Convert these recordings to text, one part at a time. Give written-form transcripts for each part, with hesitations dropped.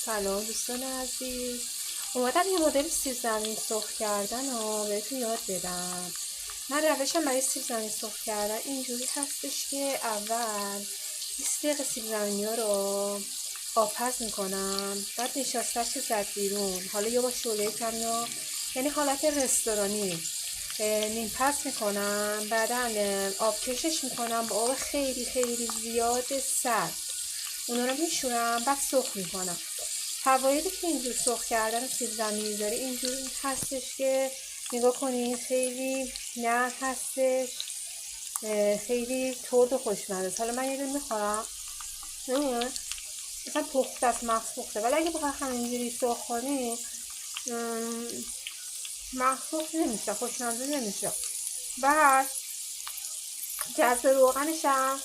سلام دوستان عزیز، اومدم یه مدل سیب زمینی سرخ کردن رو بهتون یاد بدم. من روشم برای سیب زمینی سرخ کردن اینجوری هستش که اول 20 دقیقه سیب زمینی ها رو آبپز میکنم، بعد نشاستش زد بیرون. حالا یا با شعله کم یا یعنی حالت رستورانی نیم پس میکنم، بعدا آبکشش میکنم با آب خیلی خیلی زیاد سرد، اونا رو میشورم، بعد سرخ میکنم. فوایدی که اینجور سرخ کردن سیب زمینی داره اینجور هستش که نگاه کنید خیلی نرم هستش، خیلی ترد و خوشمزه. حالا من یه دونه میخورم، مثلا پخته است، مغز پخته، ولی اگه بخواه همینجوری سرخ کنی مغز سرخ نمیشه، خوشمزه نمیشه. بعد جذب روغنش هم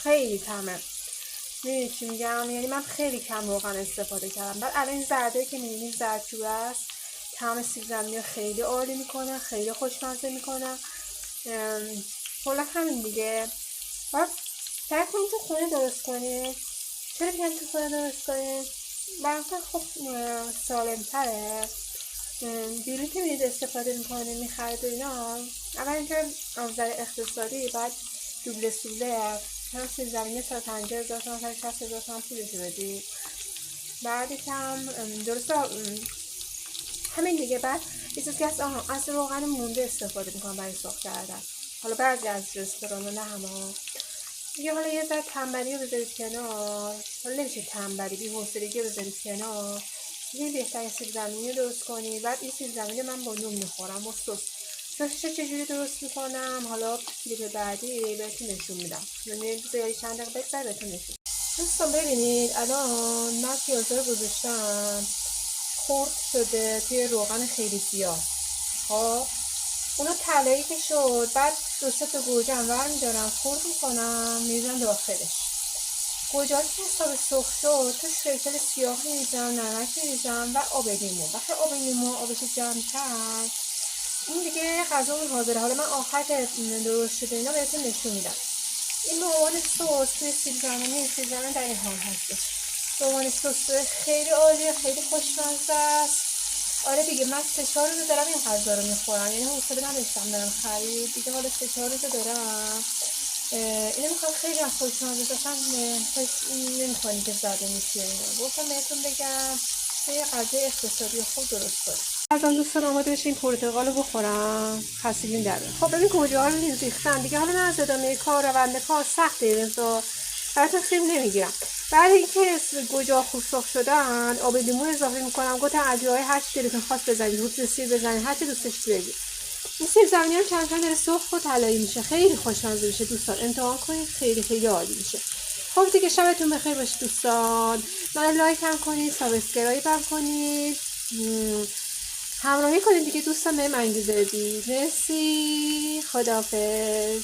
خیلی کمه، میدونی چی میگم؟ یعنی من خیلی کم روغن استفاده کردم. بعد الان این زرده که میبینید زردچوبه است، طعم سیب زمینی خیلی عالی میکنه، خیلی خوشمزه میکنه. کلا همین دیگه. بعد سعی کنید تو خونه درست کنید. چرا میگم تو خونه درست کنید؟ براتون خب سالم‌تره. بیرون که میرید استفاده میکنه میخرید و اینا، اول اینکه از نظر اقتصادی بعد دوبله سوله هم سیب زمینی 150,000 تومان 160,000 تومان پولشو بدی. بعدش هم درسته همین دیگه. بعد یه چیز که از روغن مونده استفاده میکنم برای سرخ کردن. حالا بعضی از رستوران نه همه دیگه. حالا یه ذره تنبلی رو بذارید کنار، حالا نمیشه تنبلی، بی‌حوصلگی رو بذارید کنار، یه بهترین سیب زمینی رو درست کنید. بعد این سیب زمینی من با نون میخورم و سسش رو چجوری درست میکنم حالا کلیپ بعدی بهتون نشون میدم، یعنی بذاری چند دقیقه بگذره بهتون نشون. دوستان ببینید الان من پیازه رو گذاشتم خرد شده توی روغن خیلی زیاد. خب اونو طلایی که شد، بعد دو سه تا گوجه هم برمیدارم خرد میکنم میریزم داخلش. گوجه که حساب سرخ شد توش فلفل سیاه میریزم، نمک میریزم و آب لیمو. وقتی آب لیمو آبش جمع‌تر این دیگه غذامون حاضره. حالا من آخر که درست شده اینا بهتون نشون میدم. این به عنوان سس توی سیب زمینی در این حال هستش. به عنوان سس خیلی عالیه، خیلی خوشمزه است. آره دیگه من 3-4 روز دارم این غذا رو میخورم، یعنی حوصله نداشتم برم خرید دیگه. حالا 3-4 روز دارم اینو میخوام. خیلی هم خوشمزه، اصلا نمیخوانی که زده نیستی. گفتم بهتون بگم یه غذای اقتصادی خوب درست کنید. ازم دوستان آماده بشه این پرتقال رو بخورم، خستگیم در بیاد. خب ببین گوجه ها رو ریختم دیگه. حالا من از ادامه کار روند کار سخته براتون فیلم نمیگیرم. بعد اینکه گوجه ها خوب سرخ شدن آب لیمو اضافه میکنم. گفتم ادویه‌های هر چی دلتون خواست بزنید، روت سیر بزنید، هر چی دوستش بگید. این سیب زمینی هم چند داره سرخ و طلایی میشه، خیلی خوشمزه میشه. دوستان امتحان کنید، خیلی خیلی عالی میشه. خب دیگه شبتون بخیر باشه دوستان. من لایک هم کنید، سابسکرایب هم کنید، همراهی کنید دیگه دوستان. بهم انگیزه بدید. مرسی، خداحافظ.